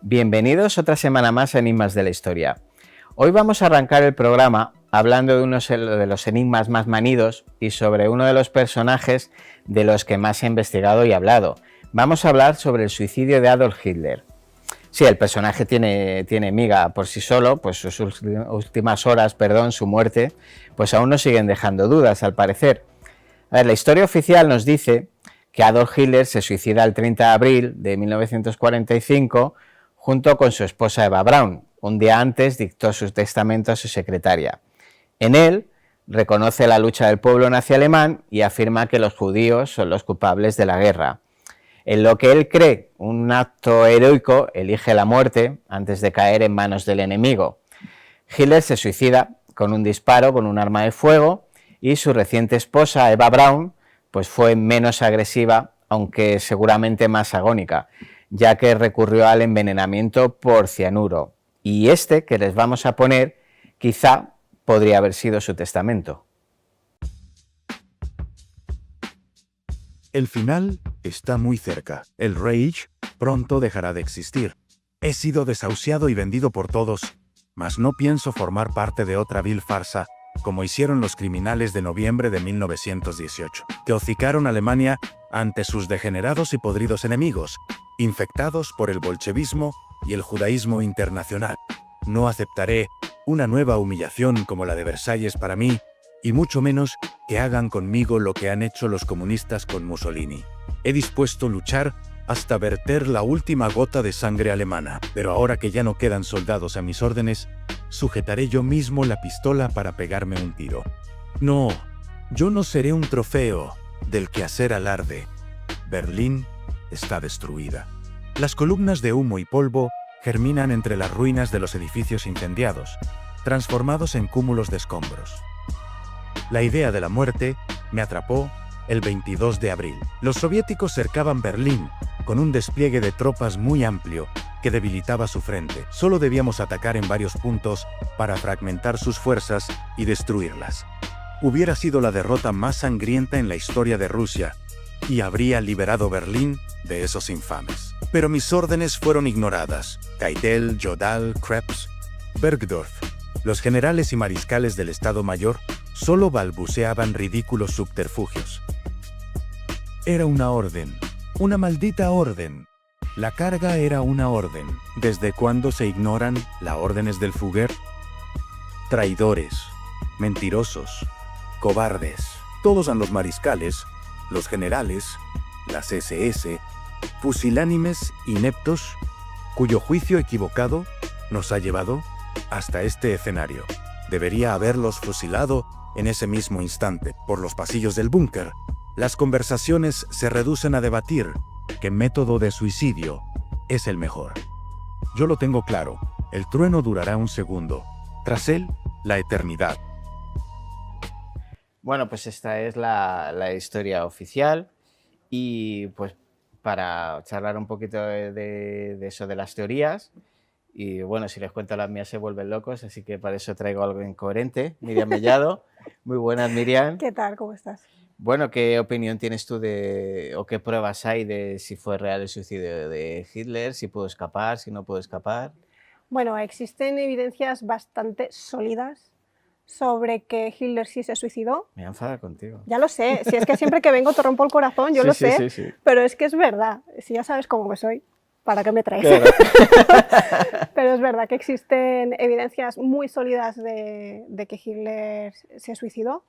Bienvenidos otra semana más a Enigmas de la Historia. Hoy vamos a arrancar el programa hablando de uno de los enigmas más manidos y sobre uno de los personajes de los que más he investigado y hablado. Vamos a hablar sobre el suicidio de Adolf Hitler. Sí, el personaje tiene miga por sí solo, pues sus últimas horas, su muerte, pues aún nos siguen dejando dudas al parecer. A ver, la historia oficial nos dice que Adolf Hitler se suicida el 30 de abril de 1945 junto con su esposa Eva Braun. Un día antes dictó su testamento a su secretaria. En él reconoce la lucha del pueblo nazi alemán y afirma que los judíos son los culpables de la guerra. En lo que él cree un acto heroico, elige la muerte antes de caer en manos del enemigo. Hitler se suicida con un disparo con un arma de fuego y su reciente esposa Eva Braun pues fue menos agresiva, aunque seguramente más agónica, ya que recurrió al envenenamiento por cianuro. Y este que les vamos a poner quizá podría haber sido su testamento. El final está muy cerca. El Reich pronto dejará de existir. He sido desahuciado y vendido por todos, mas no pienso formar parte de otra vil farsa, como hicieron los criminales de noviembre de 1918, que hocicaron a Alemania ante sus degenerados y podridos enemigos, infectados por el bolchevismo y el judaísmo internacional. No aceptaré una nueva humillación como la de Versalles para mí, y mucho menos que hagan conmigo lo que han hecho los comunistas con Mussolini. He dispuesto luchar hasta verter la última gota de sangre alemana, pero ahora que ya no quedan soldados a mis órdenes, sujetaré yo mismo la pistola para pegarme un tiro. No, yo no seré un trofeo del que hacer alarde. Berlín está destruida. Las columnas de humo y polvo germinan entre las ruinas de los edificios incendiados, transformados en cúmulos de escombros. La idea de la muerte me atrapó el 22 de abril. Los soviéticos cercaban Berlín con un despliegue de tropas muy amplio que debilitaba su frente. Solo debíamos atacar en varios puntos para fragmentar sus fuerzas y destruirlas. Hubiera sido la derrota más sangrienta en la historia de Rusia y habría liberado Berlín de esos infames. Pero mis órdenes fueron ignoradas. Keitel, Jodl, Krebs, Bergdorf, los generales y mariscales del Estado Mayor solo balbuceaban ridículos subterfugios. Era una orden, una maldita orden. La carga era una orden. ¿Desde cuándo se ignoran las órdenes del Führer? Traidores, mentirosos, cobardes. Todos son los mariscales, los generales, las SS, pusilánimes ineptos, cuyo juicio equivocado nos ha llevado hasta este escenario. Debería haberlos fusilado en ese mismo instante. Por los pasillos del búnker, las conversaciones se reducen a debatir qué método de suicidio es el mejor. Yo lo tengo claro, el trueno durará un segundo, tras él, la eternidad. Bueno, pues esta es la historia oficial y pues para charlar un poquito de eso de las teorías, y bueno, si les cuento las mías se vuelven locos, así que para eso traigo algo incoherente. Miriam Mellado, muy buenas, Miriam. ¿Qué tal? ¿Cómo estás? Bueno, ¿qué opinión tienes tú o qué pruebas hay de si fue real el suicidio de Hitler, si pudo escapar, si no pudo escapar? Bueno, existen evidencias bastante sólidas sobre que Hitler sí se suicidó. Me enfada contigo. Ya lo sé, si es que siempre que vengo te rompo el corazón, yo lo sé, Sí. pero es que es verdad, si ya sabes cómo que soy, ¿para qué me traes? Claro. Pero es verdad que existen evidencias muy sólidas de que Hitler se suicidó.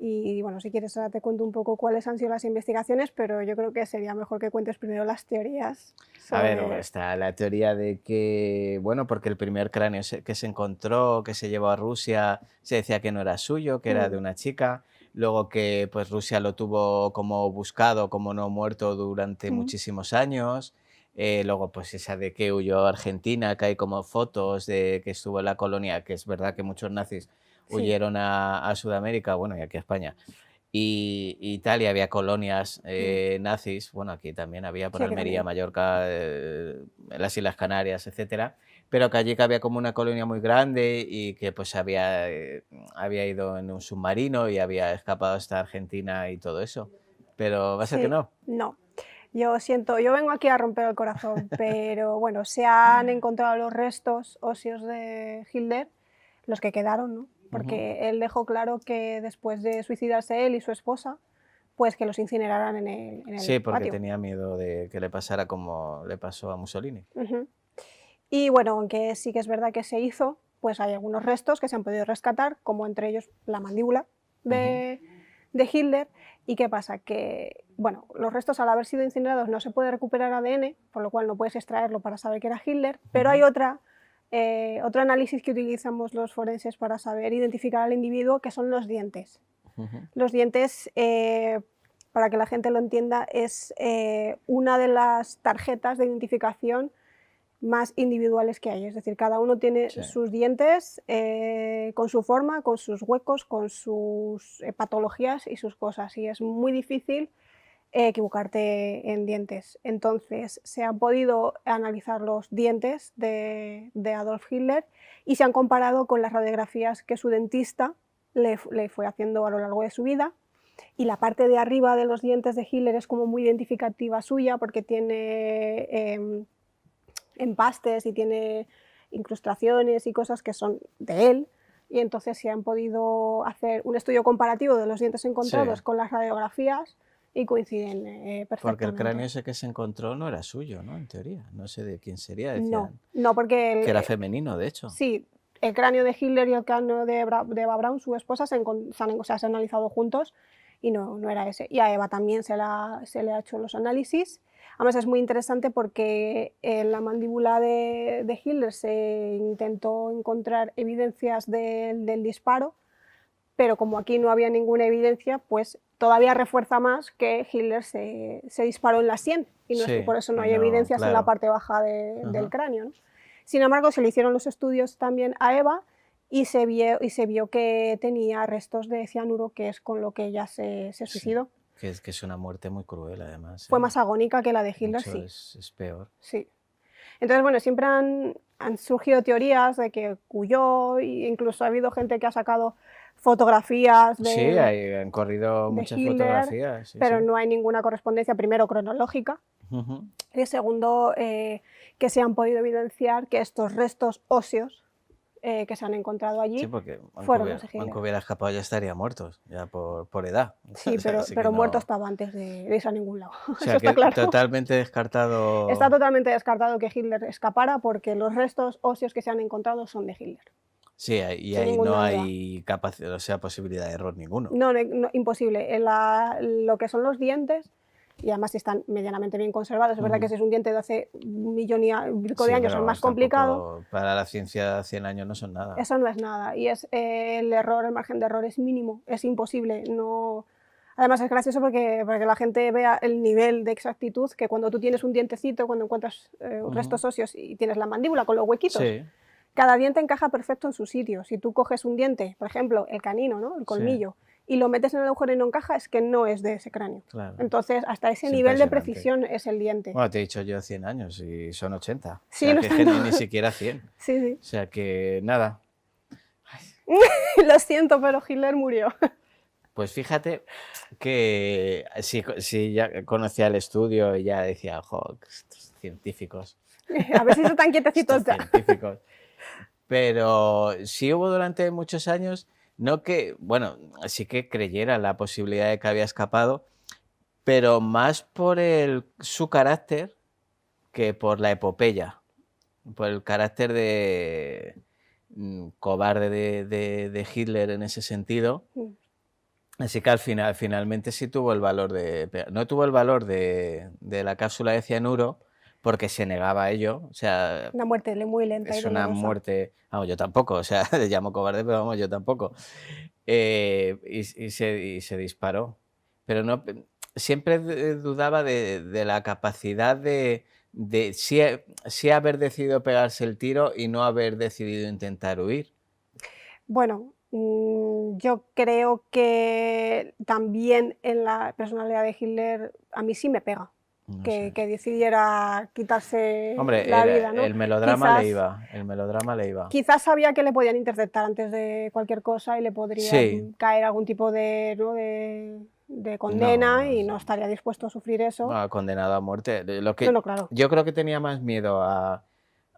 Y bueno, si quieres ahora te cuento un poco cuáles han sido las investigaciones, pero yo creo que sería mejor que cuentes primero las teorías. A ver, está la teoría de que, bueno, porque el primer cráneo que se encontró, que se llevó a Rusia, se decía que no era suyo, que era de una chica. Luego que pues Rusia lo tuvo como buscado, como no muerto durante muchísimos años. Luego pues esa de que huyó a Argentina, que hay como fotos de que estuvo en la colonia, que es verdad que muchos nazis huyeron a Sudamérica, bueno, y aquí a España. Y Italia había colonias nazis, bueno, aquí también había por Almería, Mallorca, las Islas Canarias, etcétera, pero que allí que había como una colonia muy grande y que pues había ido en un submarino y había escapado hasta Argentina y todo eso. Pero va a ser que no. No, yo siento, yo vengo aquí a romper el corazón, pero bueno, se han encontrado los restos óseos de Hitler, los que quedaron, ¿no? Porque él dejó claro que después de suicidarse él y su esposa, pues que los incineraran en el Sí, porque patio. tenía miedo de que le pasara como le pasó a Mussolini. Y bueno, aunque sí que es verdad que se hizo, pues hay algunos restos que se han podido rescatar, como entre ellos la mandíbula de Hitler. ¿Y qué pasa? Que bueno, los restos al haber sido incinerados no se puede recuperar ADN, por lo cual no puedes extraerlo para saber que era Hitler, pero hay otro análisis que utilizamos los forenses para saber identificar al individuo, que son los dientes. Los dientes, para que la gente lo entienda, es una de las tarjetas de identificación más individuales que hay, es decir, cada uno tiene sus dientes con su forma, con sus huecos, con sus patologías y sus cosas, y es muy difícil equivocarte en dientes. Entonces se han podido analizar los dientes de Adolf Hitler y se han comparado con las radiografías que su dentista le fue haciendo a lo largo de su vida, y la parte de arriba de los dientes de Hitler es como muy identificativa suya porque tiene empastes y tiene incrustaciones y cosas que son de él, y entonces se han podido hacer un estudio comparativo de los dientes encontrados con las radiografías y coinciden perfectamente. Porque el cráneo ese que se encontró no era suyo, ¿no? En teoría, no sé de quién sería, decían. No, porque... que era femenino, de hecho. Sí, el cráneo de Hitler y el cráneo de Eva Braun, su esposa, se han analizado juntos y no era ese. Y a Eva también se le ha hecho los análisis. Además es muy interesante porque en la mandíbula de Hitler se intentó encontrar evidencias del disparo, pero como aquí no había ninguna evidencia, pues todavía refuerza más que Hitler se disparó en la sien, y por eso no hay evidencias en la parte baja del cráneo, ¿no? Sin embargo, se le hicieron los estudios también a Eva y se vio que tenía restos de cianuro, que es con lo que ella se suicidó. Que es una muerte muy cruel, además. Fue más agónica que la de Hitler, sí. Es peor. Sí. Entonces, bueno, siempre han surgido teorías de que huyó, e incluso ha habido gente que ha sacado fotografías de Sí, han corrido muchas Hitler, fotografías. pero no hay ninguna correspondencia, primero, cronológica, y segundo, que se han podido evidenciar que estos restos óseos que se han encontrado allí fueron los de Hitler. Aunque hubiera escapado ya estaría muerto, ya por edad. Sí, pero muerto estaba antes de irse a ningún lado. O sea, eso está claro. Totalmente descartado. Está totalmente descartado que Hitler escapara porque los restos óseos que se han encontrado son de Hitler. Sí, y ahí no hay capacidad, o sea, posibilidad de error ninguno. No, imposible. Lo que son los dientes, y además están medianamente bien conservados, es verdad que si es un diente de hace un millón y pico de años es más complicado. Para la ciencia 100 años no son nada. Eso no es nada, y el margen de error es mínimo, es imposible. No... Además es gracioso porque la gente vea el nivel de exactitud, que cuando tú tienes un dientecito, cuando encuentras restos óseos y tienes la mandíbula con los huequitos, cada diente encaja perfecto en su sitio. Si tú coges un diente, por ejemplo, el canino, ¿no? El colmillo, y lo metes en el agujero y no encaja, es que no es de ese cráneo. Claro. Entonces, hasta ese nivel de precisión es el diente. Bueno, te he dicho yo 100 años y son 80. Sí, o sea, que ni siquiera 100. Sí. O sea que nada. Lo siento, pero Hitler murió. Pues fíjate que si ya conocía el estudio y ya decía, ojo, estos científicos. A ver si están quietecitos ya. Científicos. Pero sí hubo durante muchos años no que, bueno, sí que creyera en la posibilidad de que había escapado, pero más por su carácter que por la epopeya, por el carácter de cobarde de Hitler en ese sentido. Mm. Así que finalmente sí tuvo el valor no tuvo el valor de la cápsula de cianuro porque se negaba a ello. O sea, Una muerte muy lenta y es una dolorosa. muerte. Vamos, yo tampoco. O sea, le llamo cobarde, pero vamos, yo tampoco. Y se disparó. Pero no, siempre dudaba de la capacidad de sí haber decidido pegarse el tiro y no haber decidido intentar huir. Bueno, yo creo que también en la personalidad de Hitler a mí sí me pega No que sé. decidiera quitarse Hombre, la vida, ¿no? el melodrama le Quizás, iba. El melodrama le iba. quizás sabía que le podían interceptar antes de cualquier cosa y le podría Sí. caer algún tipo de, ¿no? de condena No, y no estaría dispuesto a sufrir eso. condenado a muerte. No, claro. Yo creo que tenía más miedo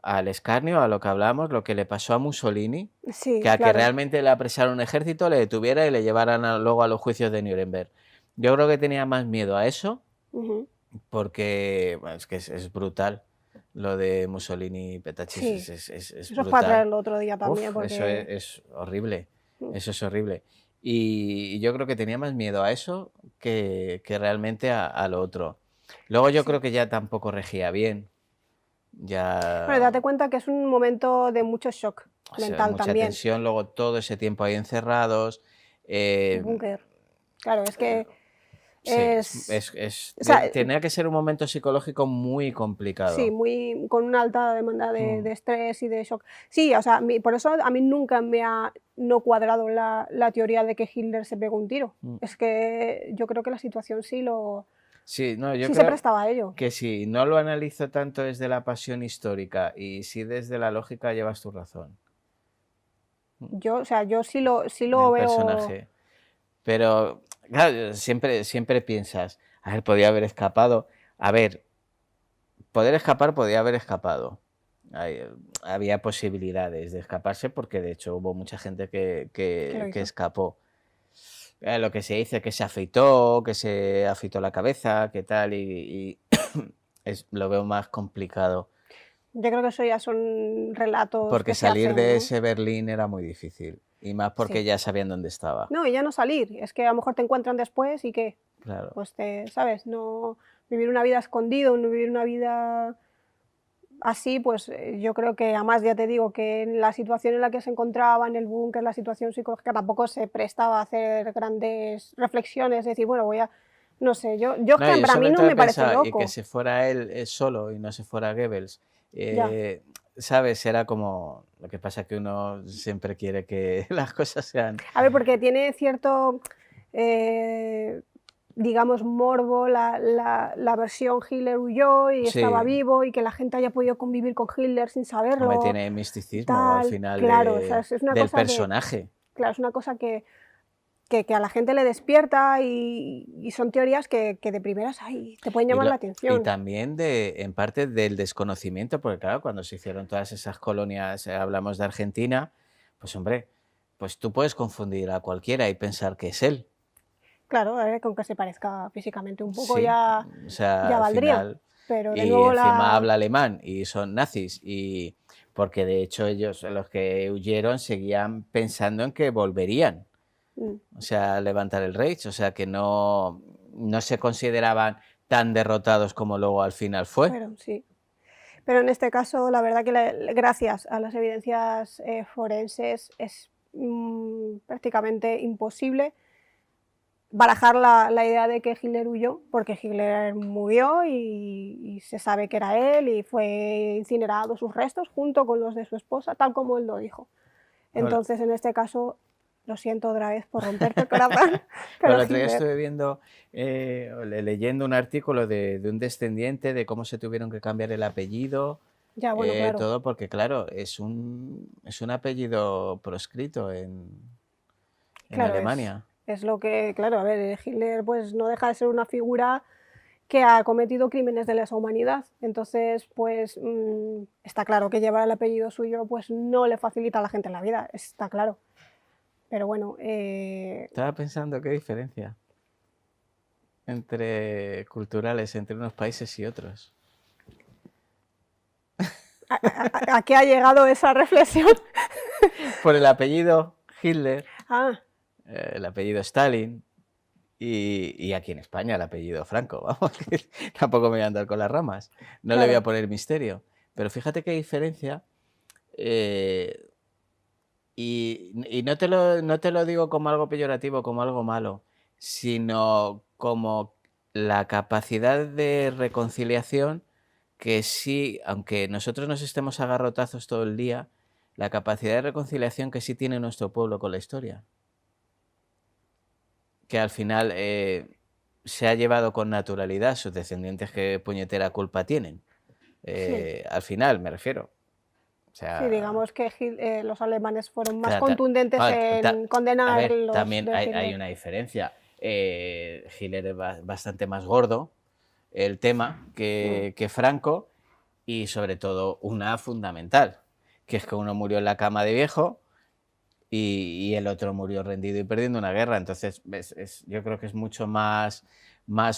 al escarnio, a lo que hablamos, lo que le pasó a Mussolini, Sí, que a que claro. realmente le apresara un ejército, le detuviera y le llevaran luego a los juicios de Nuremberg. Yo creo que tenía más miedo a eso, Ujú. porque bueno, es que es brutal. Lo de Mussolini y Petacci Sí, es eso es para brutal. traerlo otro día también, Uf, eso porque es horrible. Mm. Eso es horrible. Y yo creo que tenía más miedo a eso que realmente a lo otro. Luego yo sí. creo que ya tampoco regía bien. Bueno, Ya, date cuenta que es un momento de mucho shock o sea, mental mucha también. tensión, luego todo ese tiempo ahí encerrados. Un búnker. Claro, es que Sí, o sea, tenía que ser un momento psicológico muy sí, complicado. con una alta demanda de estrés y de shock. Sí, o sea, por eso a mí nunca me ha no cuadrado la teoría de que Hitler se pegó un tiro. Mm. Es que yo creo que la situación Sí, no, yo sí se creo prestaba a ello. que si no lo analizo tanto desde la pasión histórica y sí desde la lógica, llevas tu razón. O sea, yo sí lo Del veo. personaje. Pero, claro, siempre piensas, a ver, podía haber escapado. A ver, poder escapar podía haber escapado. Había posibilidades de escaparse porque de hecho hubo mucha gente Que lo que hizo. escapó. Lo que se dice que se afeitó la cabeza, que tal, y lo veo más complicado. Yo creo que eso ya son relatos Porque que se salir hacen, de ¿no? ese Berlín era muy difícil. Y más porque Sí. ya sabían dónde estaba. No, y ya no salir, es que a lo mejor te encuentran después y ¿qué? Claro. Pues ¿sabes? No vivir una vida escondido, no vivir una vida así, pues yo creo que además ya te digo que en la situación en la que se encontraba, en el búnker, la situación psicológica tampoco se prestaba a hacer grandes reflexiones, es decir, bueno, no sé, yo es No, que yo para mí sobre no todo he me parece pensado, y que loco, se fuera él solo y no se fuera Goebbels. ya. ¿Sabes? Era como. Lo que pasa que uno siempre quiere que las cosas sean. A ver, porque tiene cierto, eh, digamos, morbo la versión Hitler huyó y estaba Sí, vivo y que la gente haya podido convivir con Hitler sin hombre, saberlo, tiene misticismo al tal, final claro, o sea, es una del cosa personaje. claro, es una cosa que a la gente le despierta y son teorías que de primeras, ay, te pueden Y, llamar la y atención. también en parte del desconocimiento, porque claro, cuando se hicieron todas esas colonias, hablamos de Argentina, pues hombre, pues tú puedes confundir a cualquiera y pensar que es él. Claro, a ver, con que se parezca físicamente un poco Sí, o sea, ya al valdría, final, pero de y nuevo encima habla alemán y son nazis, y porque de hecho ellos, los que huyeron, seguían pensando en que volverían, Mm, o sea, a levantar el Reich, o sea, que no se consideraban tan derrotados como luego al final fue. pero sí. Pero en este caso, la verdad que gracias a las evidencias forenses es prácticamente imposible barajar la idea de que Hitler huyó, porque Hitler murió y se sabe que era él y fue incinerado sus restos junto con los de su esposa, tal como él lo dijo. Bueno, Entonces, en este caso, lo siento otra vez por romperte el corazón, pero pero el otro día Hitler, estuve viendo, leyendo un artículo de un descendiente de cómo se tuvieron que cambiar el apellido, ya bueno, claro, todo porque, claro, es un apellido proscrito en claro, Alemania. es lo que, claro, a ver, Hitler pues no deja de ser una figura que ha cometido crímenes de lesa humanidad. Entonces, pues está claro que llevar el apellido suyo pues no le facilita a la gente la vida, está claro. Pero bueno, Estaba pensando qué diferencia entre culturales entre unos países y otros. ¿a qué ha llegado esa reflexión? Por el apellido Hitler, Ah, el apellido Stalin y aquí en España el apellido Franco. Vamos, que tampoco me voy a andar con las ramas. No le voy a claro. poner misterio. Pero fíjate qué diferencia. eh, y no te lo digo como algo peyorativo, como algo malo, sino como la capacidad de reconciliación que sí, aunque nosotros nos estemos a garrotazos todo el día, la capacidad de reconciliación que sí tiene nuestro pueblo con la historia. Que al final se ha llevado con naturalidad sus descendientes que puñetera culpa tienen. Sí, Al final, me refiero. O sí, sea, digamos que los alemanes fueron más Trata- contundentes a, en a condenar ver, los también de hay Hitler. una diferencia. Hitler es bastante más gordo el tema Mm, que Franco y sobre todo una fundamental, que es que uno murió en la cama de viejo y el otro murió rendido y perdiendo una guerra. Entonces, yo creo que es mucho más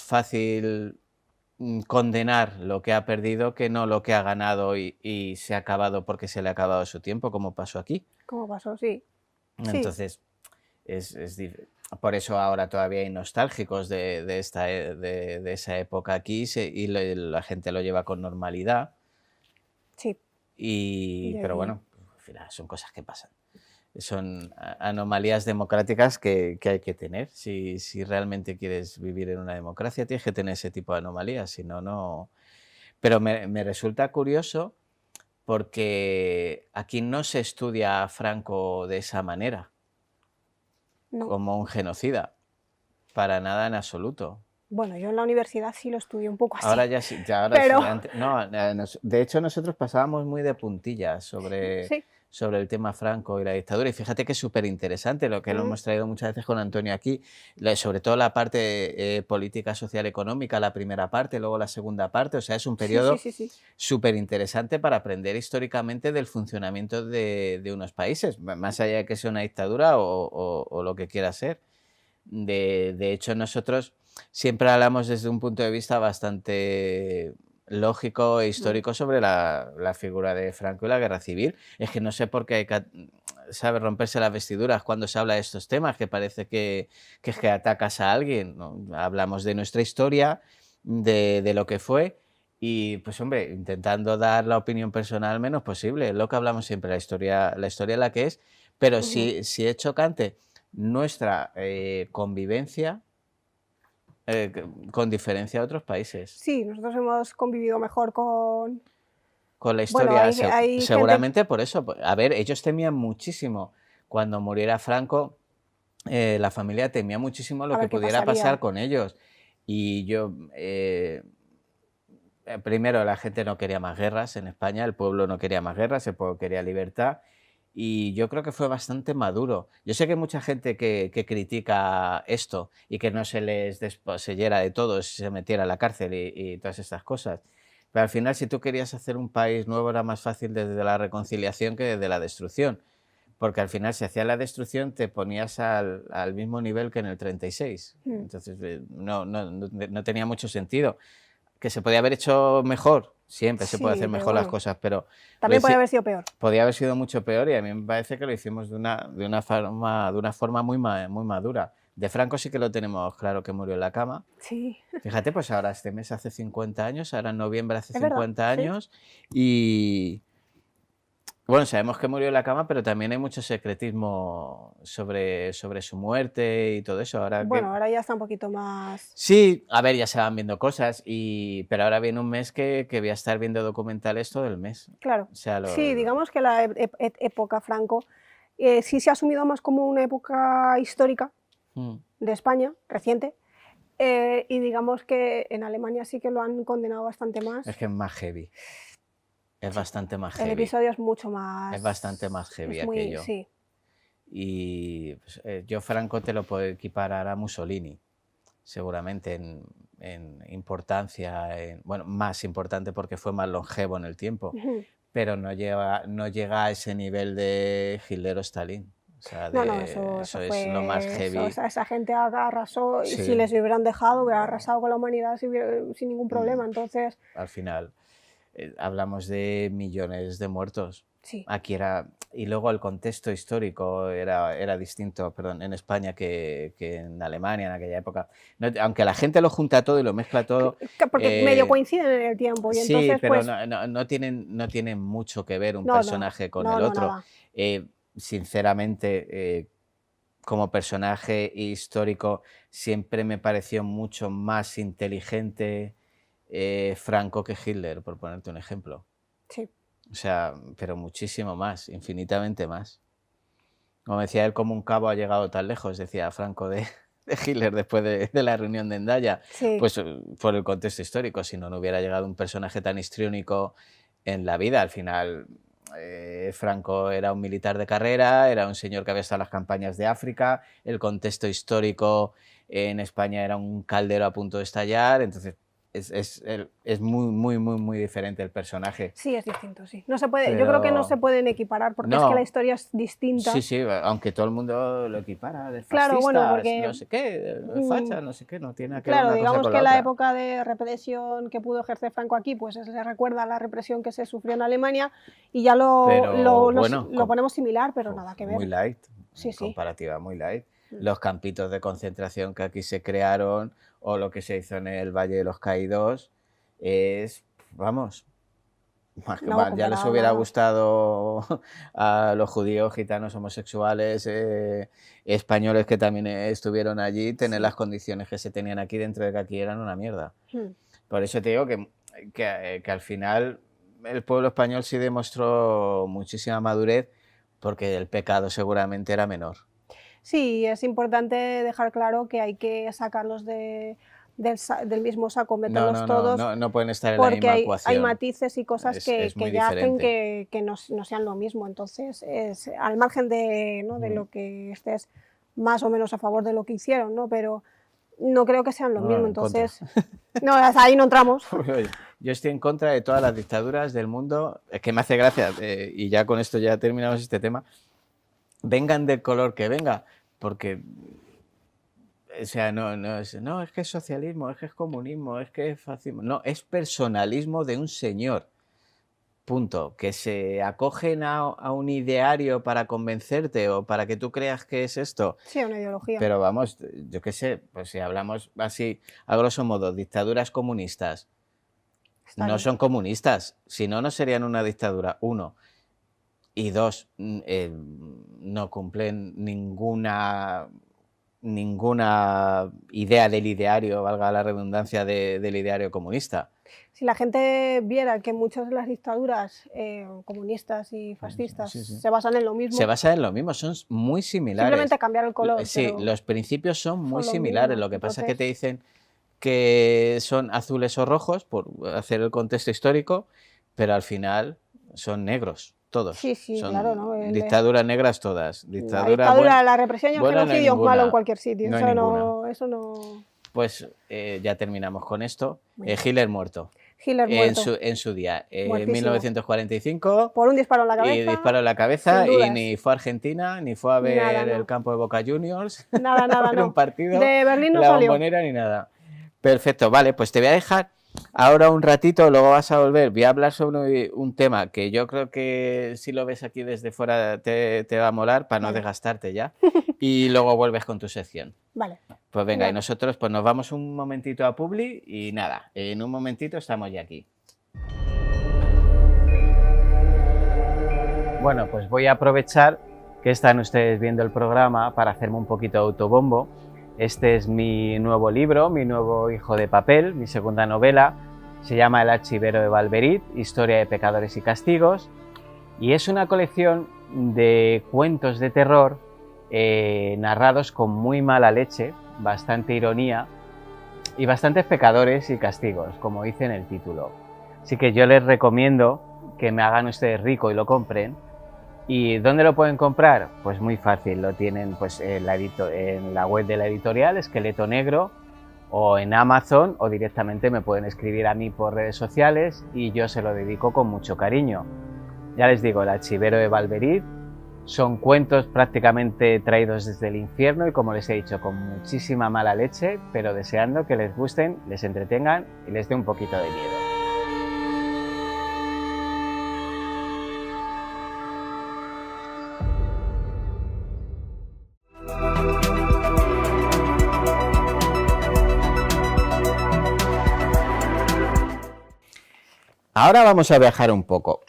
fácil condenar lo que ha perdido que no lo que ha ganado y se ha acabado porque se le ha acabado su tiempo, como pasó aquí. ¿Cómo pasó? Sí, sí, Entonces, por eso ahora todavía hay nostálgicos de esa época aquí y la gente lo lleva con normalidad. sí. Pero bueno, al final son cosas que pasan. Son anomalías democráticas que hay que tener. Si realmente quieres vivir en una democracia, tienes que tener ese tipo de anomalías, si no, no. Pero me resulta curioso porque aquí no se estudia a Franco de esa manera, No. como un genocida. Para nada en absoluto. Bueno, yo en la universidad sí lo estudié un poco así, Ahora ya sí, ahora sí. pero No, de hecho nosotros pasábamos muy de puntillas sí. sobre el tema Franco y la dictadura. Y fíjate que es súper interesante lo que lo Mm, hemos traído muchas veces con Antonio aquí, sobre todo la parte política, social, económica, la primera parte, luego la segunda parte. O sea, es un sí, sí, periodo sí, sí. súper interesante para aprender históricamente del funcionamiento de unos países, más allá de que sea una dictadura o lo que quiera ser. De hecho, nosotros siempre hablamos desde un punto de vista bastante lógico e Mm, histórico sobre la figura de Franco y la guerra civil. Es que no sé por qué hay que, sabe, romperse las vestiduras cuando se habla de estos temas, que parece que es que atacas a alguien, ¿no? Hablamos de nuestra historia, de lo que fue. Y pues hombre, intentando dar la opinión personal menos posible, es lo que hablamos siempre, la historia la que es, pero ujú. si es chocante nuestra convivencia con diferencia a otros países. Sí, nosotros hemos convivido mejor con... Con la Bueno, historia, hay gente... seguramente por eso. A ver, ellos temían muchísimo cuando muriera Franco, la familia temía muchísimo A lo que ver qué pudiera pasar pasaría. con ellos. Y yo, primero, la gente no quería más guerras en España, el pueblo no quería más guerras, el pueblo quería libertad. Y yo creo que fue bastante maduro. Yo sé que hay mucha gente que critica esto y que no se les desposeyera de todo si se metiera a la cárcel y todas estas cosas. Pero al final, si tú querías hacer un país nuevo, era más fácil desde la reconciliación que desde la destrucción. Porque al final, si hacías la destrucción, te ponías al mismo nivel que en el 36. Mm, Entonces, no tenía mucho sentido. Que se podía haber hecho mejor, siempre se puede hacer sí, pero mejor las bueno, cosas, pero lo también podría haber sido peor. podía haber sido mucho peor y a mí me parece que lo hicimos de una forma muy madura. De Franco sí que lo tenemos claro que murió en la cama. Sí, Fíjate, pues ahora este mes hace 50 años, ahora en noviembre hace es verdad, 50 sí. años y bueno, sabemos que murió en la cama, pero también hay mucho secretismo sobre su muerte y todo eso. Ahora Bueno, que ahora ya está un poquito más... sí, a ver, ya se van viendo cosas, pero ahora viene un mes que voy a estar viendo documentales todo el mes. Claro. O sea, Sí, digamos que la época Franco sí se ha asumido más como una época histórica Mm, de España, reciente, y digamos que en Alemania sí que lo han condenado bastante es más. que es más heavy, es Sí, bastante más el heavy, episodio es mucho es bastante más más... heavy Es muy... aquello. Sí. Y pues, yo Franco te lo puedo equiparar a Mussolini, seguramente en importancia, bueno, más importante porque fue más longevo en el tiempo, Ujú. pero no llega a ese nivel de Hitler o Stalin. O sea, No, no, eso es fue, lo más heavy. esa gente arrasó y Sí. si les hubieran dejado, hubiera arrasado con la humanidad sin ningún problema. Entonces, Al final, hablamos de millones de muertos. sí, Aquí era, y luego el contexto histórico era distinto, perdón, en España que en Alemania en aquella época. Aunque la gente lo junta todo y lo mezcla todo, porque medio coinciden en el tiempo y sí, entonces pero pues no tienen mucho que ver un no, personaje con el otro. nada. Sinceramente, como personaje histórico siempre me pareció mucho más inteligente Franco que Hitler, por ponerte un ejemplo. Sí, O sea, pero muchísimo más, infinitamente más. Como decía él, como un cabo ha llegado tan lejos, decía Franco de Hitler después de la reunión de Endaya. sí. Pues por el contexto histórico, si no hubiera llegado un personaje tan histriónico en la vida. Al final, Franco era un militar de carrera, era un señor que había estado en las campañas de África, el contexto histórico en España era un caldero a punto de estallar, entonces es muy diferente el personaje. Sí, es distinto, sí. No se puede, Pero... yo creo que no se pueden equiparar porque es que la historia es distinta. Sí, sí, aunque todo el mundo lo equipara, de Claro, fascista, bueno, porque no sé qué, de facha, no sé qué, no tiene nada que ver claro, una cosa digamos con que la la otra. época de represión que pudo ejercer Franco aquí, pues se recuerda a la represión que se sufrió en Alemania y ya lo ponemos similar, pero nada que ver. Muy light, Sí, sí. comparativa muy light. Los campitos de concentración que aquí se crearon o lo que se hizo en el Valle de los Caídos es, vamos, más que No, mal. Ya les comparado, hubiera nada. gustado a los judíos, gitanos, homosexuales, españoles que también estuvieron allí, tener Sí. las condiciones que se tenían aquí dentro de que aquí eran una mierda. Hmm. Por eso te digo que al final el pueblo español sí demostró muchísima madurez porque el pecado seguramente era menor. Sí, es importante dejar claro que hay que sacarlos del mismo saco, meterlos todos, No pueden estar en la porque misma hay ecuación. matices y cosas que muy ya hacen diferente. que no sean lo mismo. Entonces, al margen de lo que estés más o menos a favor de lo que hicieron, ¿no? Pero no creo que sean lo mismo. En contra. Entonces, no, hasta ahí no entramos. Oye, yo estoy en contra de todas las dictaduras del mundo. Es que me hace gracia, y ya con esto ya terminamos este tema. Vengan del color que venga, porque, o sea, no, es que es socialismo, es que es comunismo, es que es fascismo. No, es personalismo de un señor. Punto. Que se acogen a un ideario para convencerte o para que tú creas que es esto. Sí, una ideología. Pero vamos, yo qué sé, pues si hablamos así, a grosso modo, dictaduras comunistas, Está no bien. son comunistas, si no, no serían una dictadura, uno. Y dos, no cumplen ninguna idea del ideario, valga la redundancia, del ideario comunista. Si la gente viera que muchas de las dictaduras comunistas y fascistas Sí. se basan en lo mismo, Se basa en lo mismo, son muy similares. simplemente cambiar el color. Sí, pero los principios son muy son lo similares. mismo. Lo que pasa es que Entonces, te dicen que son azules o rojos, por hacer el contexto histórico, pero al final son negros todos. sí, Son claro, ¿no? dictaduras negras todas. La Dictadura dictadura, la represión y el buena no hay genocidio es malo ninguna. en cualquier sitio. No hay Eso no. Pues ya terminamos con esto. Muy bien. Hitler muerto. Hitler muerto. En su día, en Muertísimo. 1945. Por un disparo en la cabeza. Y disparo en la cabeza sin y dudas. ni fue a Argentina, ni fue a ver Nada, no. el campo de Boca Juniors, Nada, a ver no. un partido, De Berlín no la salió. Bombonera ni nada. Perfecto, vale, pues te voy a dejar ahora un ratito, luego vas a volver. Voy a hablar sobre un tema que yo creo que si lo ves aquí desde fuera te va a molar para no Vale. desgastarte ya. Y luego vuelves con tu sección. Vale. Pues venga, Vale. y nosotros pues nos vamos un momentito a Publi y nada, en un momentito estamos ya aquí. Bueno, pues voy a aprovechar que están ustedes viendo el programa para hacerme un poquito de autobombo. Este es mi nuevo libro, mi nuevo hijo de papel, mi segunda novela. Se llama El archivero de Valverit, historia de pecadores y castigos. Y es una colección de cuentos de terror narrados con muy mala leche, bastante ironía y bastantes pecadores y castigos, como dice en el título. Así que yo les recomiendo que me hagan ustedes rico y lo compren. ¿Y dónde lo pueden comprar? Pues muy fácil, lo tienen pues en la web de la editorial Esqueleto Negro o en Amazon, o directamente me pueden escribir a mí por redes sociales y yo se lo dedico con mucho cariño. Ya les digo, El archivero de Valverit, Son cuentos prácticamente traídos desde el infierno y, como les he dicho, con muchísima mala leche, pero deseando que les gusten, les entretengan y les dé un poquito de miedo. Ahora vamos a viajar un poco.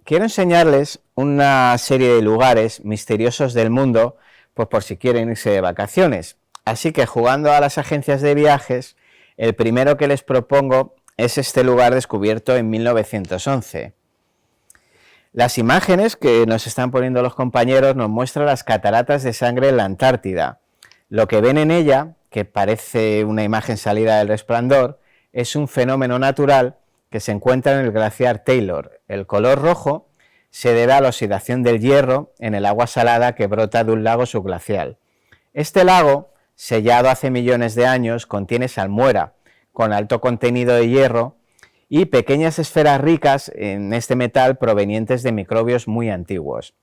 Quiero enseñarles una serie de lugares misteriosos del mundo, pues por si quieren irse de vacaciones. Así que, jugando a las agencias de viajes, el primero que les propongo es este lugar descubierto en 1911. Las imágenes que nos están poniendo los compañeros nos muestran las cataratas de sangre en la Antártida. Lo que ven en ella, que parece una imagen salida del Resplandor, es un fenómeno natural que se encuentra en el glaciar Taylor. El color rojo se debe a la oxidación del hierro en el agua salada que brota de un lago subglacial. Este lago, sellado hace millones de años, contiene salmuera, con alto contenido de hierro, y pequeñas esferas ricas en este metal provenientes de microbios muy antiguos.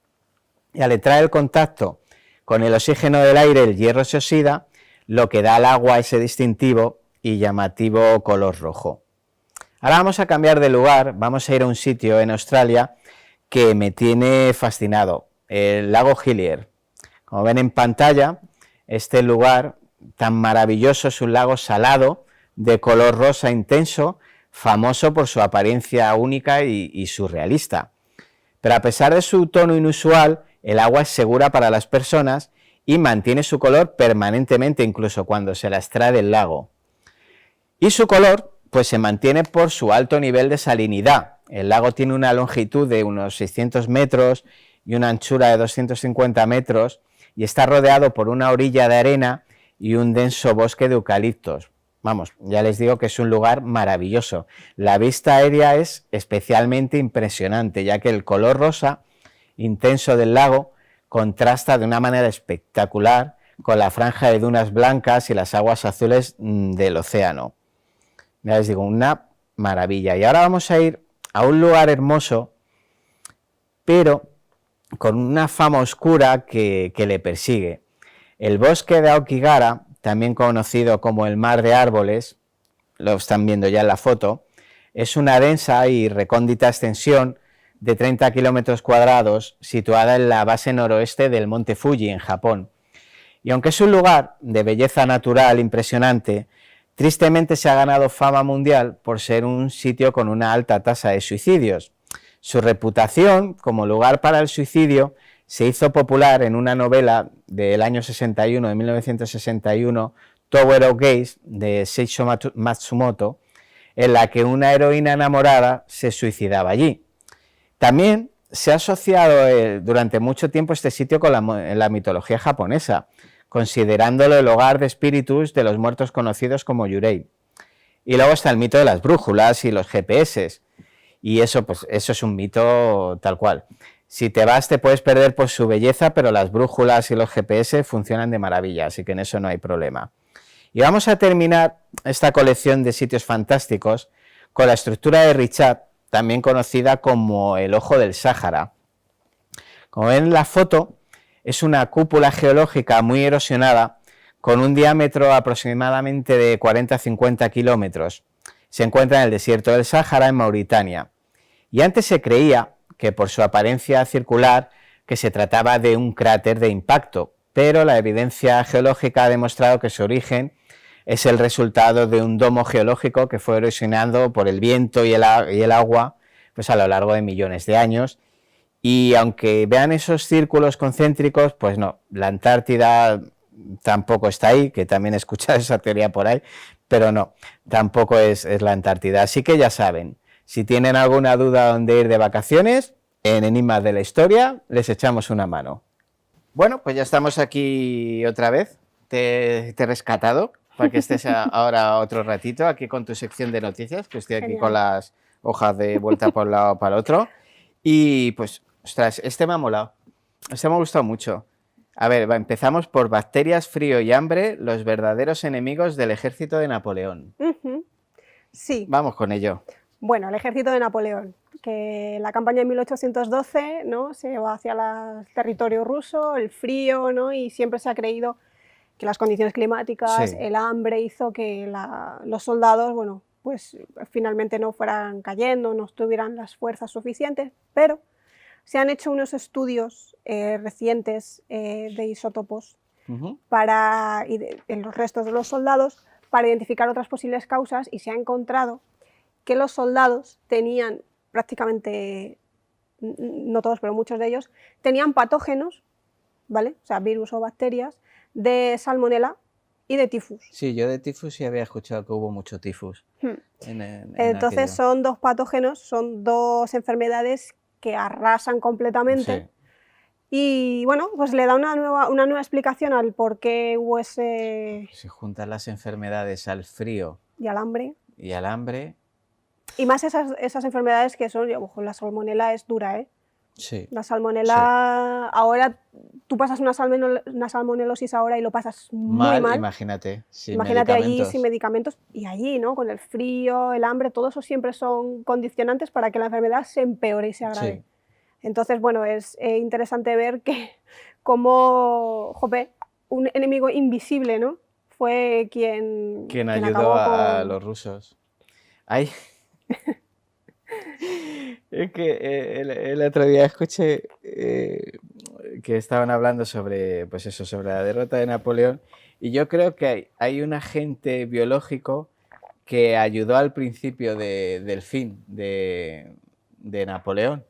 Y al entrar el contacto con el oxígeno del aire, el hierro se oxida, lo que da al agua ese distintivo y llamativo color rojo. Ahora vamos a cambiar de lugar, vamos a ir a un sitio en Australia que me tiene fascinado, el lago Hillier. Como ven en pantalla, este lugar tan maravilloso es un lago salado de color rosa intenso, famoso por su apariencia única y surrealista. Pero a pesar de su tono inusual, el agua es segura para las personas y mantiene su color permanentemente, incluso cuando se la extrae del lago. Y su color pues se mantiene por su alto nivel de salinidad. El lago tiene una longitud de unos 600 metros y una anchura de 250 metros y está rodeado por una orilla de arena y un denso bosque de eucaliptos. Vamos, ya les digo que es un lugar maravilloso. La vista aérea es especialmente impresionante, ya que el color rosa intenso del lago contrasta de una manera espectacular con la franja de dunas blancas y las aguas azules del océano. Ya les digo, una maravilla. Y ahora vamos a ir a un lugar hermoso, pero con una fama oscura que le persigue. El bosque de Aokigahara, también conocido como el Mar de Árboles, lo están viendo ya en la foto, es una densa y recóndita extensión de 30 kilómetros cuadrados situada en la base noroeste del monte Fuji, en Japón. Y aunque es un lugar de belleza natural impresionante, tristemente se ha ganado fama mundial por ser un sitio con una alta tasa de suicidios. Su reputación como lugar para el suicidio se hizo popular en una novela del año 61, de 1961, Tower of Gaze, de Seisho Matsumoto, en la que una heroína enamorada se suicidaba allí. También se ha asociado durante mucho tiempo este sitio con la mitología japonesa, considerándolo el hogar de espíritus de los muertos conocidos como Yurei. Y luego está el mito de las brújulas y los GPS, y eso es un mito tal cual. Si te vas te puedes perder por su belleza, pero las brújulas y los GPS funcionan de maravilla, así que en eso no hay problema. Y vamos a terminar esta colección de sitios fantásticos con la estructura de Richat, también conocida como el Ojo del Sáhara. Como ven en la foto, es una cúpula geológica muy erosionada con un diámetro aproximadamente de 40-50 kilómetros. Se encuentra en el desierto del Sáhara, en Mauritania. Y antes se creía que por su apariencia circular que se trataba de un cráter de impacto, pero la evidencia geológica ha demostrado que su origen es el resultado de un domo geológico que fue erosionado por el viento y el agua pues a lo largo de millones de años. Y aunque vean esos círculos concéntricos, pues no, la Antártida tampoco está ahí, que también he escuchado esa teoría por ahí, pero no, tampoco es la Antártida. Así que ya saben, si tienen alguna duda dónde ir de vacaciones, en Enigmas de la Historia les echamos una mano. Bueno, pues ya estamos aquí otra vez, te he rescatado para que estés ahora otro ratito aquí con tu sección de noticias, que estoy aquí Genial. con las hojas de vuelta por un lado para el otro. Y pues, ostras, este me ha molado, este me ha gustado mucho. A ver, empezamos por bacterias, frío y hambre, los verdaderos enemigos del ejército de Napoleón. Sí. Vamos con ello. Bueno, el ejército de Napoleón, que la campaña de 1812, ¿no?, se va hacia el territorio ruso, el frío, ¿no?, y siempre se ha creído que las condiciones climáticas, Sí. el hambre hizo que los soldados, bueno, pues finalmente no fueran cayendo, no tuvieran las fuerzas suficientes, pero se han hecho unos estudios recientes de isótopos Ujú. en los restos de los soldados para identificar otras posibles causas, y se ha encontrado que los soldados tenían prácticamente, no todos, pero muchos de ellos, tenían patógenos, ¿vale?, o sea, virus o bacterias, de salmonela y de tifus. Sí, yo de tifus sí había escuchado que hubo mucho tifus Hmm. en Entonces aquello. son dos patógenos, son dos enfermedades que arrasan completamente. Sí. Y bueno, pues le da una nueva explicación al por qué hubo ese... Se juntan las enfermedades al frío y al hambre. y al hambre. Y más esas enfermedades que son, ojo, la salmonela es dura, ¿eh? Sí. La salmonela, ahora tú pasas una salmonelosis ahora y lo pasas muy mal. Imagínate, sin Imagínate allí medicamentos. sin medicamentos, y allí, ¿no?, con el frío, el hambre, todo eso siempre son condicionantes para que la enfermedad se empeore y se agrave. Sí. Entonces, bueno, es interesante ver que como, jope, un enemigo invisible, ¿no?, fue quien Ayudó acabó a con... los rusos. Ay. Es que el otro día escuché que estaban hablando sobre, pues eso, sobre la derrota de Napoleón, y yo creo que hay un agente biológico que ayudó al principio del fin de Napoleón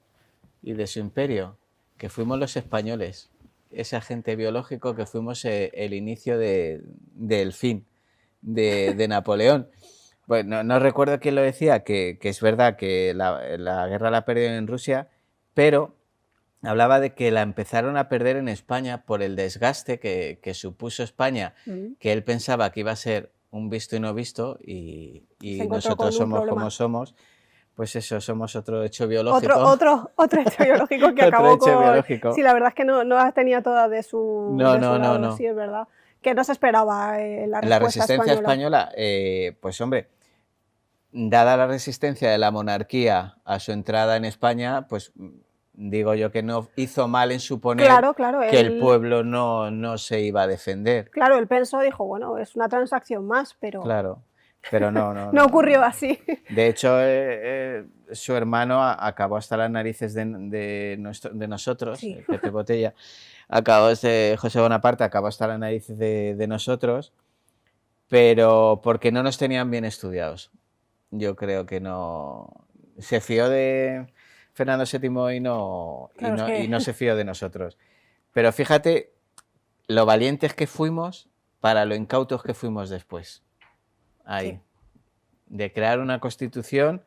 y de su imperio, que fuimos los españoles. Ese agente biológico que fuimos el inicio del fin de Napoleón. Bueno, no recuerdo quién lo decía, que es verdad que la guerra la perdieron en Rusia, pero hablaba de que la empezaron a perder en España por el desgaste que supuso España, que él pensaba que iba a ser un visto y no visto, y Se encontró nosotros con un somos problema. como somos. Pues eso, somos otro hecho biológico. Otro hecho biológico que Otro acabó hecho con... biológico. Sí, la verdad es que no las tenía todas de su lado, No. sí, es verdad. Que no se esperaba la La respuesta resistencia española. española, pues hombre, dada la resistencia de la monarquía a su entrada en España, pues digo yo que no hizo mal en suponer Claro, que el pueblo no se iba a defender. Claro, él pensó, dijo, bueno, es una transacción más, pero Claro, pero no. no ocurrió así. De hecho, su hermano acabó hasta las narices de nosotros, Sí. Pepe Botella, José Bonaparte acabó hasta las narices de nosotros, pero porque no nos tenían bien estudiados. Yo creo que no. Se fió de Fernando VII Claro, es y que... no se fió de nosotros. Pero fíjate lo valientes que fuimos para lo incautos que fuimos después. Ahí. Sí. De crear una constitución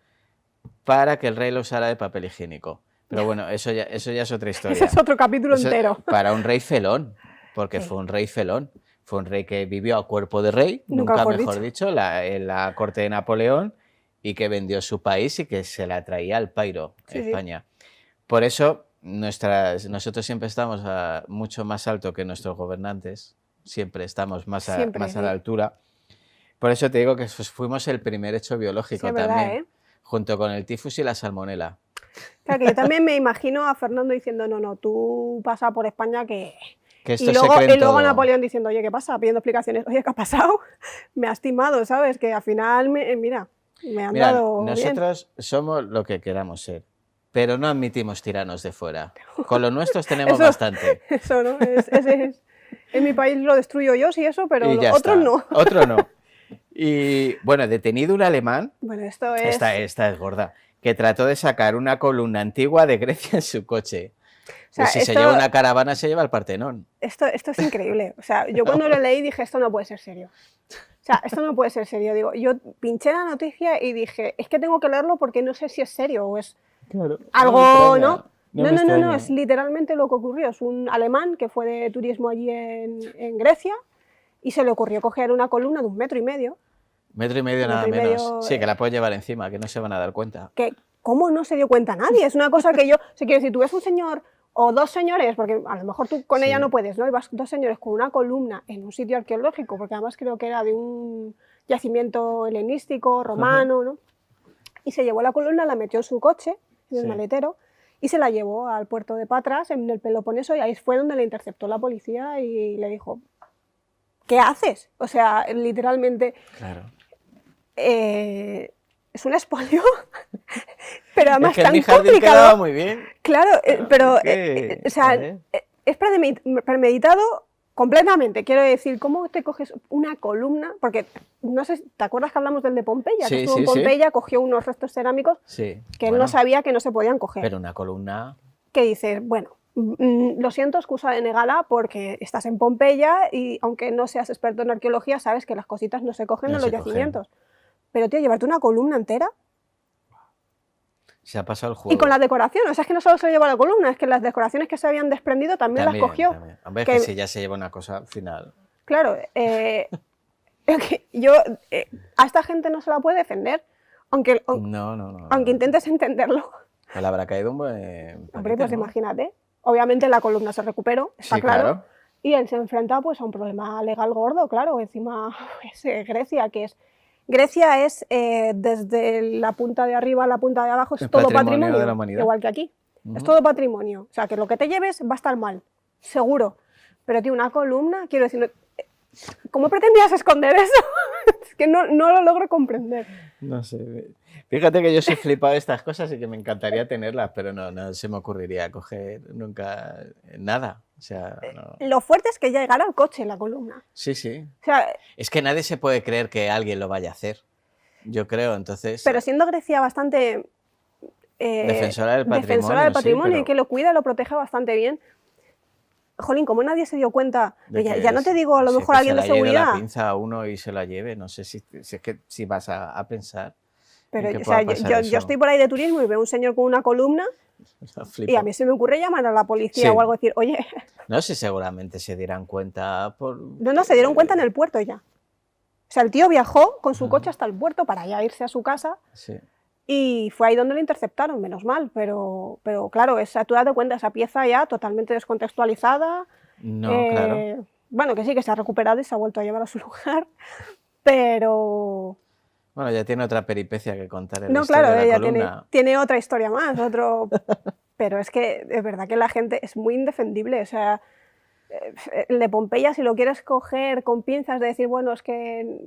para que el rey lo usara de papel higiénico. Pero bueno, eso ya es otra historia. Ese es otro capítulo entero. Para un rey felón, porque Sí. fue un rey felón. Fue un rey que vivió a cuerpo de rey, Nunca nunca mejor mejor dicho, en la corte de Napoleón, y que vendió su país y que se la traía al pairo, Sí, sí. España. Por eso nosotros siempre estamos mucho más alto que nuestros gobernantes, siempre estamos más a la altura. Por eso te digo que fuimos el primer hecho biológico Sí, es verdad, también, junto con el tifus y la salmonela. Claro, que yo también me imagino a Fernando diciendo, no, tú pasa por España que esto y luego, se creen y luego todo. Napoleón diciendo, oye, ¿qué pasa? Pidiendo explicaciones, oye, ¿qué ha pasado? Me has timado, ¿sabes? Que al final, mira, me han dado nosotros somos lo que queramos ser, pero no admitimos tiranos de fuera. Con los nuestros tenemos Eso, bastante. Eso, ¿no? En mi país lo destruyo yo, sí, eso, pero Y ya otros está. no. Otro no. Y bueno, detenido un alemán, Bueno, esto es... Esta es gorda, que trató de sacar una columna antigua de Grecia en su coche. O sea, Y si se lleva una caravana, se lleva el Partenón. Esto es increíble. O sea, yo cuando lo leí dije, esto no puede ser serio. O sea, esto no puede ser serio. Digo, yo pinché la noticia y dije, es que tengo que leerlo porque no sé si es serio o es algo, ¿no? No, es literalmente lo que ocurrió. Es un alemán que fue de turismo allí en Grecia y se le ocurrió coger una columna de 1,5 metros. 1,5 metros nada menos. Sí, que la puedes llevar encima, que no se van a dar cuenta. Que, ¿cómo no se dio cuenta nadie? Es una cosa que yo... O sea, quiero decir, tú ves un señor o dos señores, porque a lo mejor tú con ella no puedes, ¿no? Y vas dos señores con una columna en un sitio arqueológico, porque además creo que era de un yacimiento helenístico, romano, ¿no? y se llevó la columna, la metió en su coche, en el Sí. maletero, y se la llevó al puerto de Patras, en el Peloponeso, y ahí fue donde le interceptó la policía y le dijo, ¿qué haces? O sea, literalmente, Claro. es un expolio, pero además Es que en tan mi jardín complicado. quedaba muy bien. Claro, pero, que, o sea, joder. es premeditado completamente. Quiero decir, ¿cómo te coges una columna? Porque, no sé, ¿te acuerdas que hablamos del de Pompeya? Sí, Que estuvo en sí, sí. Pompeya, cogió unos restos cerámicos Sí, que él bueno, no sabía que no se podían coger. pero una columna... Que dices, bueno, lo siento, excusa denegada porque estás en Pompeya y aunque no seas experto en arqueología, sabes que las cositas no se cogen No en los se cogen. yacimientos. Pero, tío, llevarte una columna entera Se ha pasado el juego. y con la decoración, o sea, es que no solo se llevó la columna, es que las decoraciones que se habían desprendido también las cogió. También. Hombre, Que- que si ya se lleva una cosa al final... Claro, yo a esta gente no se la puede defender, aunque No. intentes entenderlo. Le habrá caído un buen Hombre, paquete, pues ¿no? imagínate. Obviamente la columna se recuperó, está Sí, claro. claro. Y él se enfrenta pues a un problema legal gordo, claro. Encima es Grecia, que es... Grecia es desde la punta de arriba a la punta de abajo, es El todo patrimonio patrimonio, de la humanidad. igual que aquí. Ujú. Es todo patrimonio. O sea, que lo que te lleves va a estar mal, seguro. Pero, tío, una columna, quiero decir, ¿cómo pretendías esconder eso? Es que no lo logro comprender. No sé. Fíjate que yo soy flipado de estas cosas y que me encantaría tenerlas, pero no se me ocurriría coger nunca nada. O sea, no. Lo fuerte es que ya llegara al coche la columna. Sí, sí. O sea, Es que nadie se puede creer que alguien lo vaya a hacer. Yo creo, entonces... pero siendo Grecia bastante Defensora del defensora del patrimonio, sí, patrimonio y pero- que lo cuida, lo protege bastante bien. Jolín, como nadie se dio cuenta, de ya, que ya no te digo a lo sí, mejor que alguien de se le haya ido seguridad, la pinza a uno y se la lleve, no sé si es que si vas a pensar pero en que o sea, pueda pasar yo eso. estoy por ahí de turismo y veo un señor con una columna Flipo. y a mí se me ocurre llamar a la policía Sí. o algo, decir, oye, No sé, seguramente se dieran cuenta por... no, se dieron cuenta en el puerto ya. O sea, el tío viajó con su coche hasta el puerto para ya irse a su casa Sí. y fue ahí donde lo interceptaron, menos mal, pero claro, tú date cuenta, esa pieza ya totalmente descontextualizada. No, claro. Bueno, que sí, que se ha recuperado y se ha vuelto a llevar a su lugar, pero... Bueno, ya tiene otra peripecia que contar en la No, historia claro, de la ella columna. tiene otra historia más, pero es que es verdad que la gente es muy indefendible, o sea, el de Pompeya, si lo quieres coger con pinzas, de decir, bueno, es que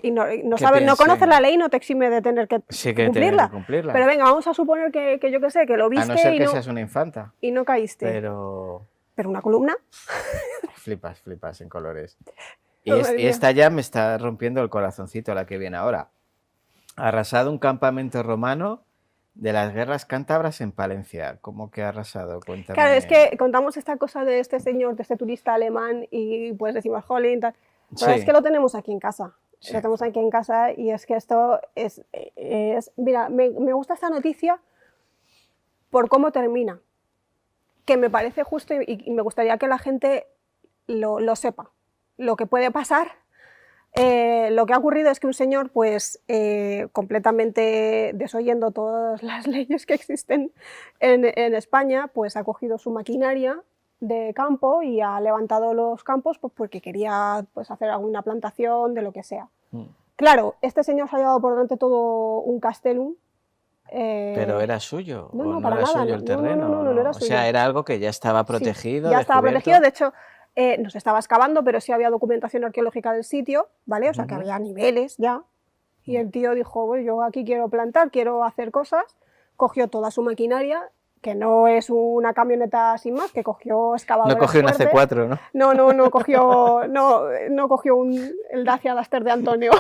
y no Que sabes, no piense. conoces la ley, no te exime de tener que Sí que tiene cumplirla. que cumplirla. Pero venga, vamos a suponer que yo qué sé, que lo A viste no ser y, que no, seas una infanta. y no caíste. Pero Pero una columna, flipas en colores. Y, Madre y mía. esta ya me está rompiendo el corazoncito, la que viene ahora. Arrasado un campamento romano de las guerras cántabras en Palencia. ¿Cómo que ha arrasado? Cuéntame. claro, es que contamos esta cosa de este señor, de este turista alemán, y pues decimos, jolín, tal. Pero Sí. es que lo tenemos aquí en casa. Sí. Lo tenemos aquí en casa y es que esto es mira, me gusta esta noticia por cómo termina, que me parece justo y me gustaría que la gente lo sepa. Lo que puede pasar, lo que ha ocurrido es que un señor, pues completamente desoyendo todas las leyes que existen en España, pues ha cogido su maquinaria de campo y ha levantado los campos pues, porque quería pues, hacer alguna plantación de lo que sea. Mm. Claro, este señor se ha llevado por delante todo un castellum. ¿Pero era suyo? no, ¿O no, no para era nada, suyo el no, terreno? no era O suyo. sea, era algo que ya estaba Sí, protegido, ya estaba descubierto. protegido, de hecho, no se estaba excavando, pero sí había documentación arqueológica del sitio, ¿vale? O sea, que Ujú. había niveles ya. Y el tío dijo, bueno, yo aquí quiero plantar, quiero hacer cosas. Cogió toda su maquinaria, que no es una camioneta sin más, que cogió excavadoras No cogió una fuertes. C4, ¿no? No cogió el Dacia Duster de Antonio.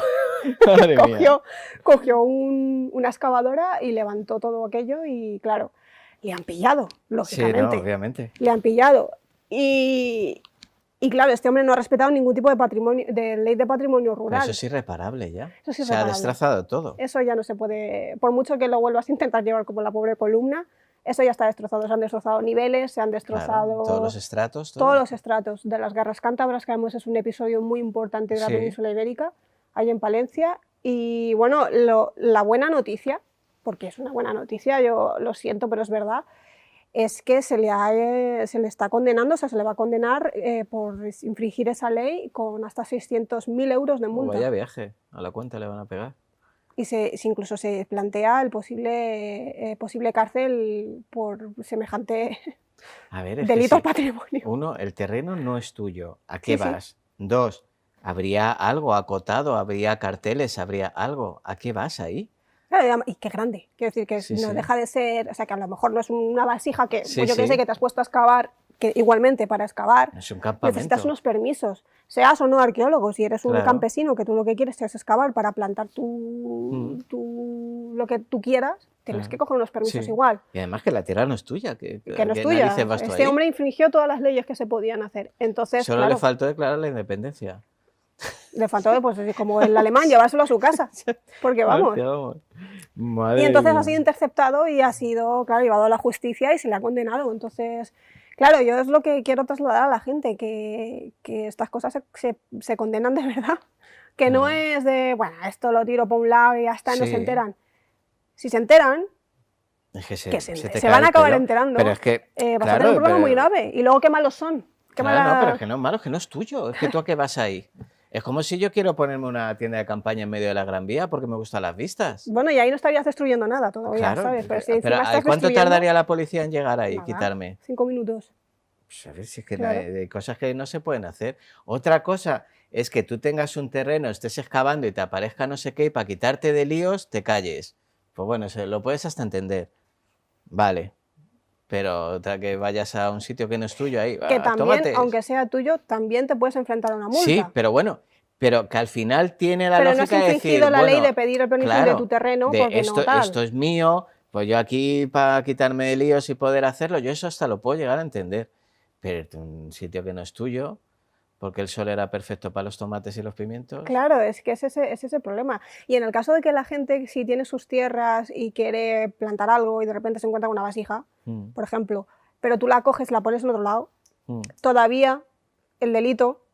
Madre mía. cogió una excavadora y levantó todo aquello y, claro, le han pillado, Sí, lógicamente. no, obviamente. Le han pillado. Y claro, este hombre no ha respetado ningún tipo de patrimonio, de ley de patrimonio Pero rural. eso es irreparable ya. Eso es Se ha irreparable. destrozado todo. Eso ya no se puede, por mucho que lo vuelvas a intentar llevar como la pobre columna, eso ya está destrozado. Se han destrozado niveles, se han destrozado Claro, todos los estratos. Todo. todos los estratos de las guerras cántabras, que además es un episodio muy importante de la Sí. península ibérica, ahí en Palencia. Y bueno, la buena noticia, porque es una buena noticia, yo lo siento, pero es verdad, es que se le está condenando, o sea, se le va a condenar por infringir esa ley con hasta 600.000 euros de Oh, multa. vaya viaje. A la cuenta le van a pegar. si incluso se plantea el posible cárcel por semejante A ver, es delito al que sí. patrimonio. Uno, el terreno no es tuyo. ¿A qué Sí, sí. vas? Dos, habría algo acotado, habría carteles, habría algo. ¿A qué vas ahí? Claro, y qué grande. Quiero decir que Sí, no sí. deja de ser, o sea, que a lo mejor no es una vasija que, Sí, pues yo que sé, sí. que te has puesto a excavar, que igualmente para excavar Es un necesitas campamento. unos permisos, seas o no arqueólogo. Si eres un Claro. campesino que tú lo que quieres es excavar para plantar Mm, lo que tú quieras, tienes que claro. coger unos permisos Sí. igual, Y además que la tierra no es tuya. que no es ¿Qué tuya. narices vas tú Este ahí? hombre infringió todas las leyes que se podían hacer. Entonces, Solo le claro, faltó declarar la independencia. le faltó, pues, como el alemán, llevárselo a su casa. Porque vamos. Hostia, vamos. Y Madre entonces ha mía. sido interceptado y ha sido, claro, llevado a la justicia y se le ha condenado. Entonces, claro, yo es lo que quiero trasladar a la gente, que estas cosas se condenan de verdad. Que no Claro. es de, bueno, esto lo tiro por un lado y ya está, no se Sí. enteran. Si se enteran, Es que que se se te se cae van a el acabar pelo. enterando, Pero es que, va a ser un claro, problema muy pero, grave. Y luego qué malos son. Qué claro, no, pero mala... es que no es malo, es que no es tuyo. Es que tú a qué vas ahí. Es como si yo quiero ponerme una tienda de campaña en medio de la Gran Vía porque me gustan las vistas. Bueno, y ahí no estarías destruyendo nada todavía, Claro, ¿sabes? Pero si pero encima estás ¿cuánto destruyendo, tardaría la policía en llegar ahí, nada, quitarme? 5 minutos. Pues a ver si es que Claro. hay cosas que no se pueden hacer. Otra cosa es que tú tengas un terreno, estés excavando y te aparezca no sé qué y para quitarte de líos te calles. Pues bueno, lo puedes hasta entender. Vale. Pero otra que vayas a un sitio que no es tuyo ahí, Que también, tómate. aunque sea tuyo, también te puedes enfrentar a una Sí, multa. pero bueno, pero que al final tiene la Pero no has lógica de infringido decir, la ley de bueno, pedir el permiso de tu claro, terreno de porque no tal. esto es mío, pues yo aquí para quitarme de líos y poder hacerlo, yo eso hasta lo puedo llegar a entender. Pero un sitio que no es tuyo, porque el sol era perfecto para los tomates y los pimientos. Claro, es que es ese el problema. Y en el caso de que la gente, si tiene sus tierras y quiere plantar algo y de repente se encuentra con una vasija, Mm, por ejemplo, pero tú la coges, la pones en otro lado, mm, todavía el delito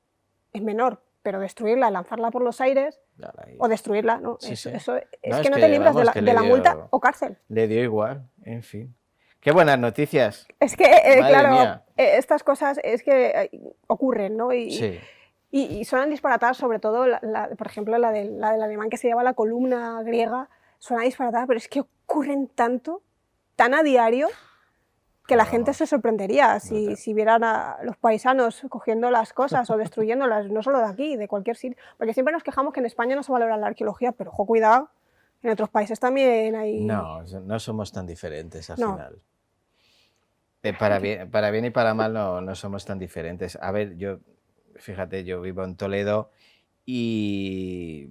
es menor, pero destruirla, lanzarla por los aires claro, ahí. o destruirla, ¿no? Sí, sí. Eso es No, que no te libras vamos, que de la multa o cárcel. le dio igual, en fin. Qué buenas noticias. Es que, Madre claro, mía. estas cosas es que ocurren, ¿no? Sí. Y suenan disparatadas, sobre todo, por ejemplo, la del alemán que se llama la columna griega, suena disparatada, pero es que ocurren tanto, tan a diario, que la gente Vamos. se sorprendería Brutal. si vieran a los paisanos cogiendo las cosas o destruyéndolas, no solo de aquí, de cualquier sitio. Porque siempre nos quejamos que en España no se valora la arqueología, pero ojo, cuidado, en otros países también hay... No, no somos tan diferentes al No. final. Para bien y para mal no somos tan diferentes. A ver, fíjate, yo vivo en Toledo y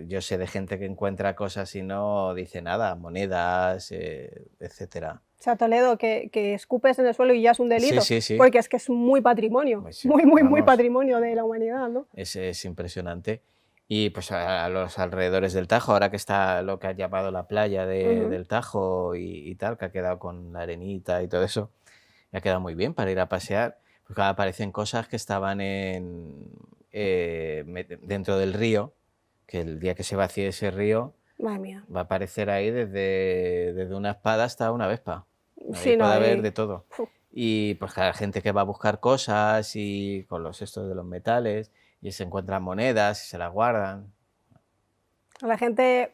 yo sé de gente que encuentra cosas y no dice nada, monedas, etcétera. O sea, Toledo, que escupes en el suelo y ya es un delito. Sí, sí, sí. Porque es que es muy patrimonio, Pues sí, muy vamos. patrimonio de la humanidad, ¿no? Es impresionante. Y pues a los alrededores del Tajo, ahora que está lo que ha llamado la playa Ujú. del Tajo y tal, que ha quedado con la arenita y todo eso, y ha quedado muy bien para ir a pasear, porque ahora aparecen cosas que estaban dentro del río, que el día que se vacíe ese río Madre mía. va a aparecer ahí desde una espada hasta una vespa. Ahí Sí, no, puede haber ahí- de todo. Uf. Y pues la gente que va a buscar cosas y con los estos de los metales y se encuentran monedas y se las guardan. La gente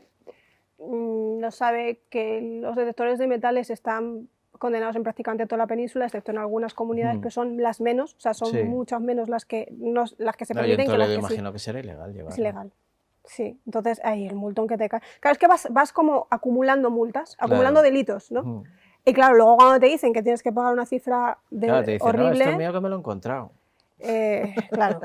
no sabe que los detectores de metales están condenados en prácticamente toda la península, excepto en algunas comunidades, Ujú. pero son las menos, o sea, son Sí. muchas menos las que se No, yo en permiten que las Toledo que sí. imagino que será ilegal Es llevarlo. ilegal. Sí, entonces ahí el multón que te cae. Claro, es que vas como acumulando multas, Claro. acumulando delitos, ¿no? Ujú. Y claro, luego cuando te dicen que tienes que pagar una cifra Claro, te dicen, no, horrible, esto es mío que me lo he encontrado. claro,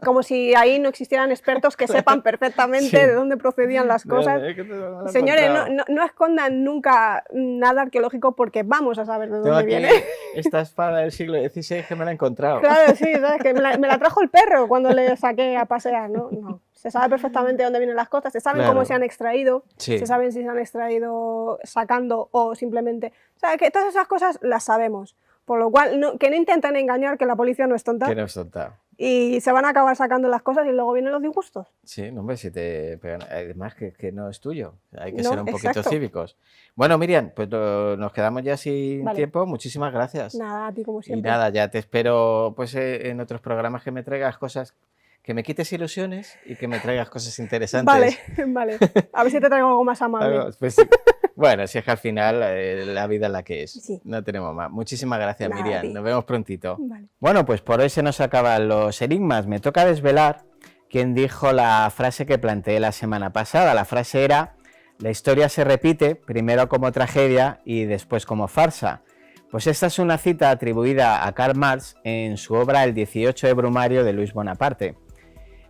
como si ahí no existieran expertos que sepan perfectamente Sí. de dónde procedían las cosas. Es que me lo he Señores, encontrado. no escondan nunca nada arqueológico porque vamos a saber de Tengo dónde aquí viene. esta espada del siglo XVI que me la he encontrado. Claro, sí, ¿sabes? Que me la trajo el perro cuando le saqué a pasear, ¿no? No. Se sabe perfectamente de dónde vienen las cosas, se saben cómo Claro. se han extraído, Sí. se saben si se han extraído sacando o simplemente... O sea, que todas esas cosas las sabemos. Por lo cual, que no intenten engañar, que la policía no es tonta, Que no es tonta. y se van a acabar sacando las cosas y luego vienen los disgustos. Sí, no, hombre, si te pegan. Además, que no es tuyo. Hay que No, ser un poquito exacto. cívicos. Bueno, Miriam, pues nos quedamos ya sin Vale. tiempo. Muchísimas gracias. Nada, a ti como Y siempre. nada, ya te espero pues en otros programas que me traigas cosas que me quites ilusiones y que me traigas cosas interesantes. Vale. A ver si te traigo algo más amable. Pues sí. Bueno, si es que al final la vida es la que es. Sí. No tenemos más. Muchísimas gracias, Nada, Miriam. a ti. Nos vemos prontito. Vale. Bueno, pues por hoy se nos acaban los enigmas. Me toca desvelar quién dijo la frase que planteé la semana pasada. La frase era: la historia se repite, primero como tragedia y después como farsa. Pues esta es una cita atribuida a Karl Marx en su obra El 18 de Brumario de Luis Bonaparte.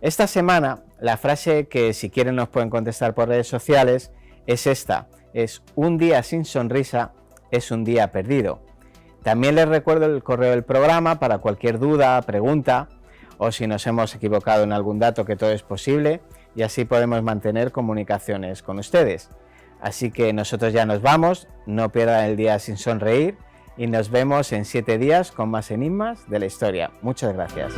Esta semana, la frase que si quieren nos pueden contestar por redes sociales es esta: es un día sin sonrisa, es un día perdido. También les recuerdo el correo del programa para cualquier duda, pregunta o si nos hemos equivocado en algún dato, que todo es posible, y así podemos mantener comunicaciones con ustedes. Así que nosotros ya nos vamos, no pierdan el día sin sonreír y nos vemos en 7 días con más enigmas de la historia. Muchas gracias.